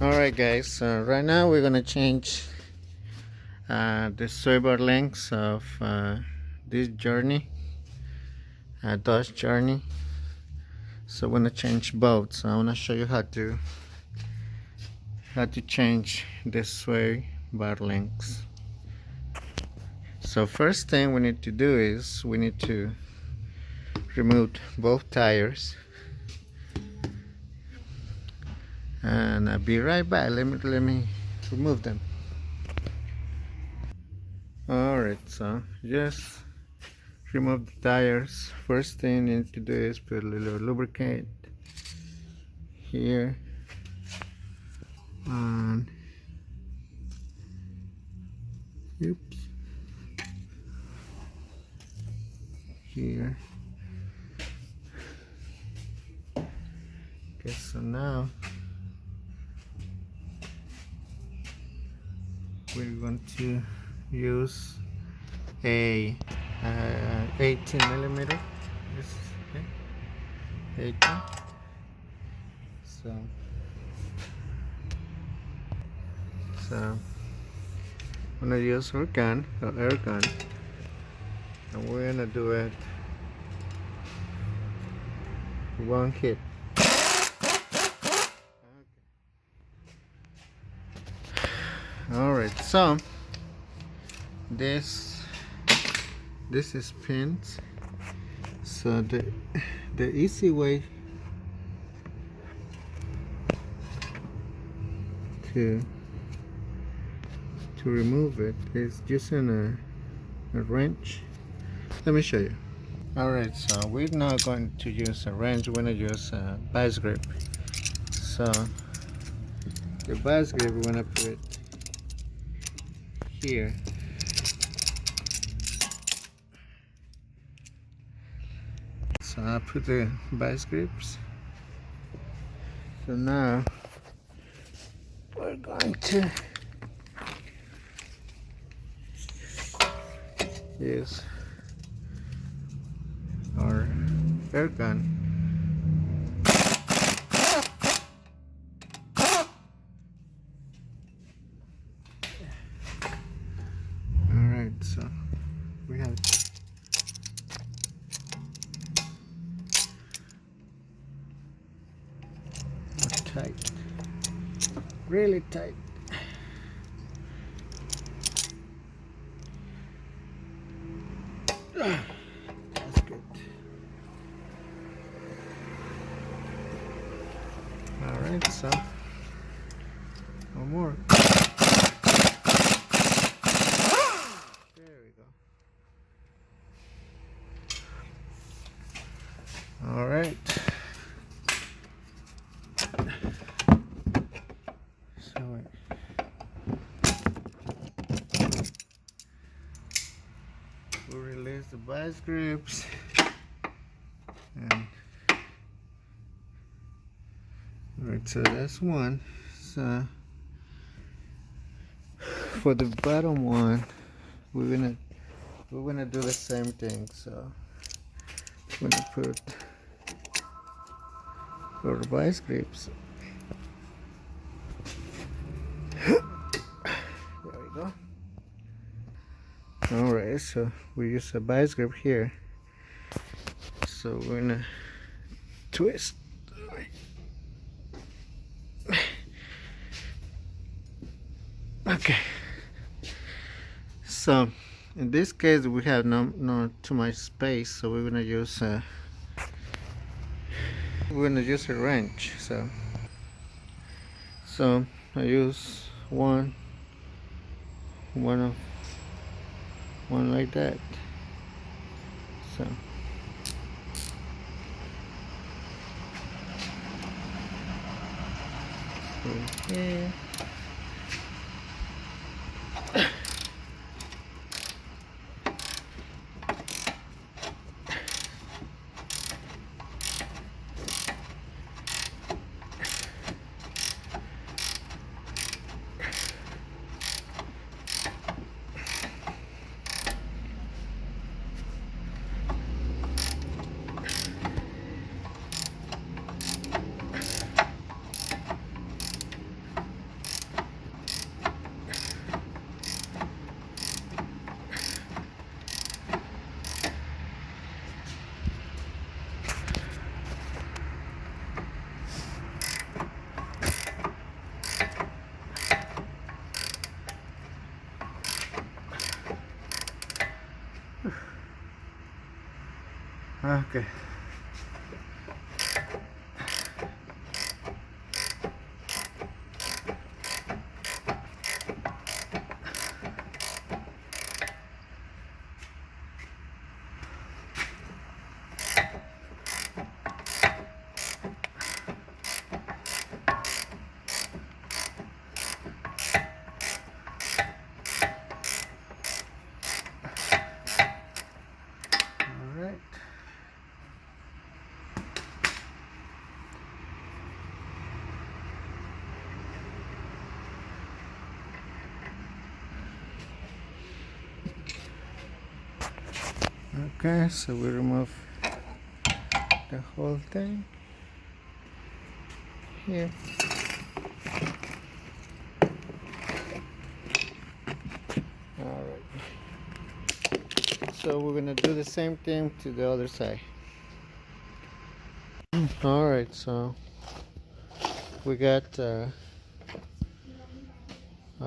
Alright guys, right now we're gonna change the sway lengths of this journey, Dodge journey. So we're gonna change both. So I wanna show you how to change the sway bar lengths. So first thing we need to do is we need to remove both tires, and I'll be right back. Let me remove them. Alright, so just remove the tires. First thing you need to do is put a little lubricant here and oops, here. Okay, so now we're going to use a 18 millimeter. This is okay. 18. So I'm gonna use our gun, our air gun, and we're gonna do it one hit. Alright, so this is pins. So the easy way to remove it is using a wrench. Let me show you. Alright, so we're not going to use a wrench, we're going to use a vice grip. So the vice grip we're going to put it here. So I put the vice grips. So now we're going to use our air gun. Alright, so we have tight, really tight. That's good. Alright, so one more. There we go. Alright. So we'll release the vice grips and alright, so that's one. So for the bottom one we're gonna do the same thing. So we're gonna put our vice grips. There we go. Alright, so we use a vice grip here. So we're gonna twist. Okay. So in this case we have not too much space, so we're gonna use a wrench. So I use one like that. So here. Okay. All right. Okay, so we remove the whole thing here. Alright, so we're gonna do the same thing to the other side. Alright, so we got our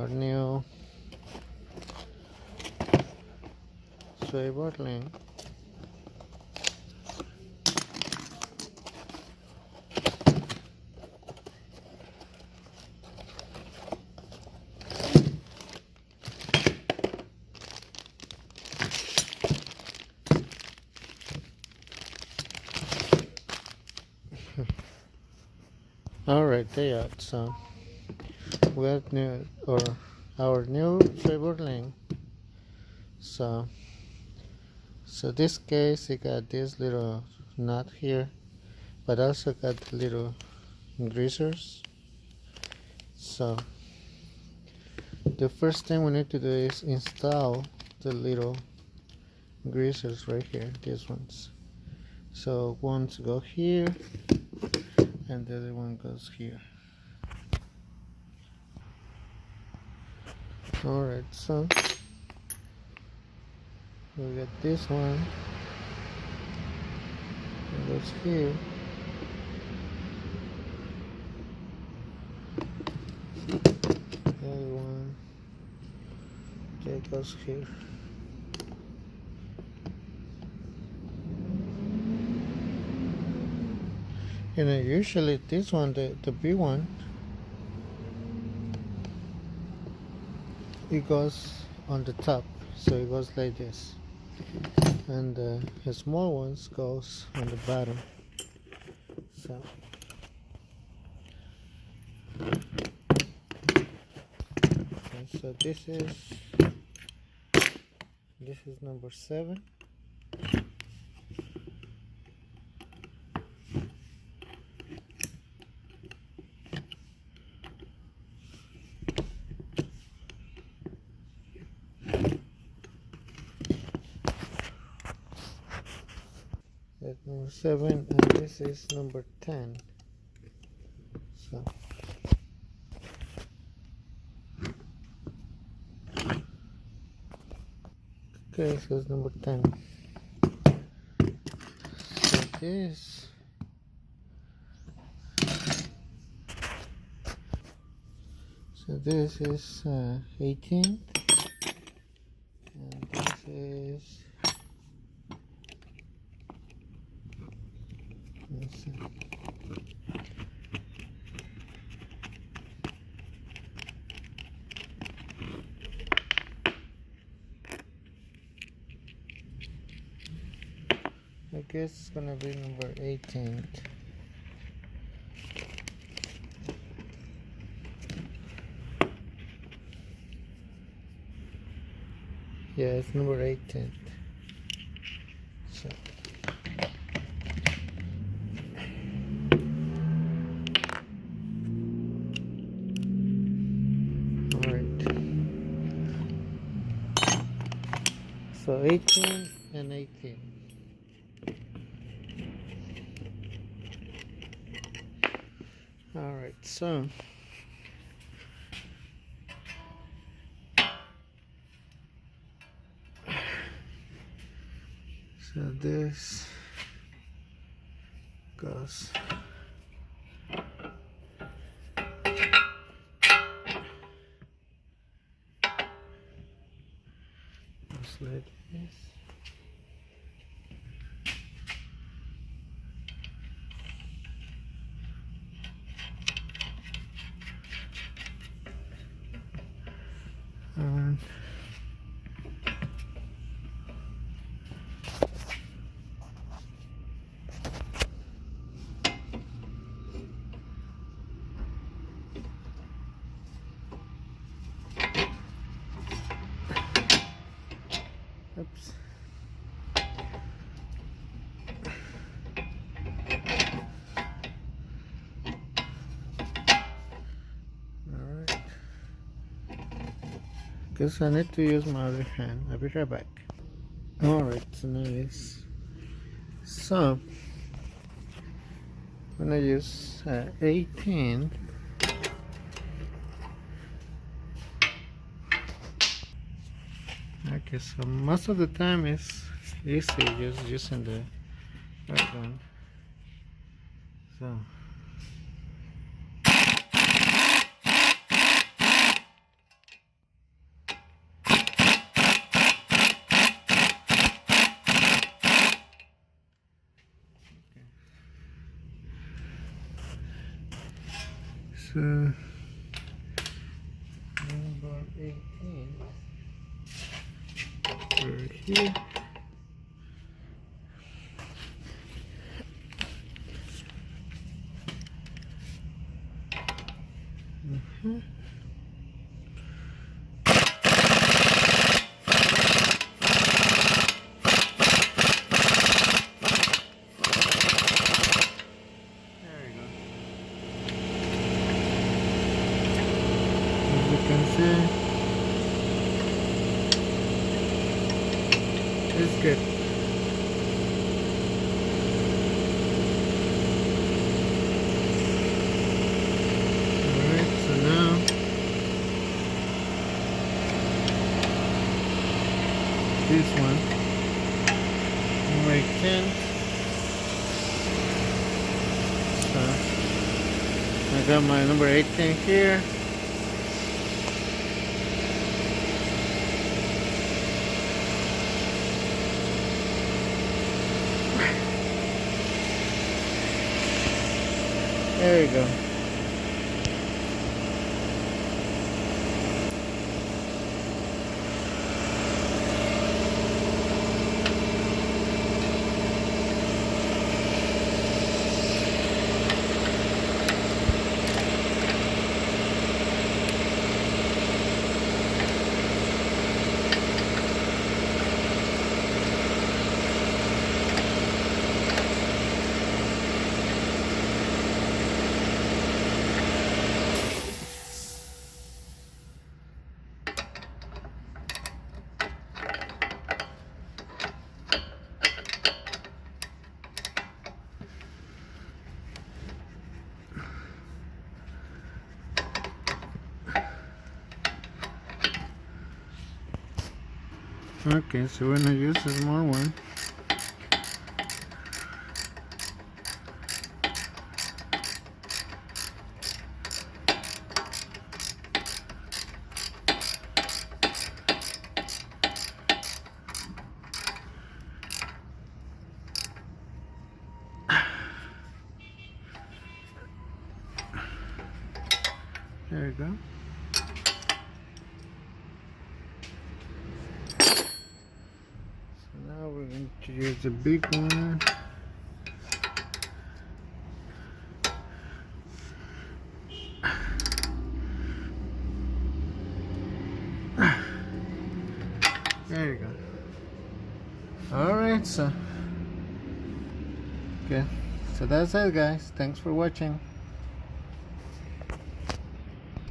new sway bottling. Alright, there you are. So we got our new sway bottling. So this case it got this little nut here, but also got the little greasers. So the first thing we need to do is install the little greasers right here, these ones. So one to go here and the other one goes here. Alright, so we got this one, it goes here. The other one that goes here. You know, usually this one, the big one, it goes on the top, so it goes like this, and the small ones goes on the bottom. So this is number 7. That's number 7, and this is number 10. So okay, so it's number 10. So this is 18, and this is I guess it's gonna be number 18. Yeah, it's number 18. So alright. So 18 and 18. Alright, so this goes like this. because I need to use my other hand. I'll be right back. Alright, so nice. So I'm gonna use 18. Okay, so most of the time it's easy just using the right one. So number 18 right here. You can see it's good. Alright, so now this one, number 10. So I got my number 18 here. There you go. Okay, so we're gonna use a small one. There you go. So now we're going to use the big one. There you go. Alright, so okay. So that's it, guys. Thanks for watching.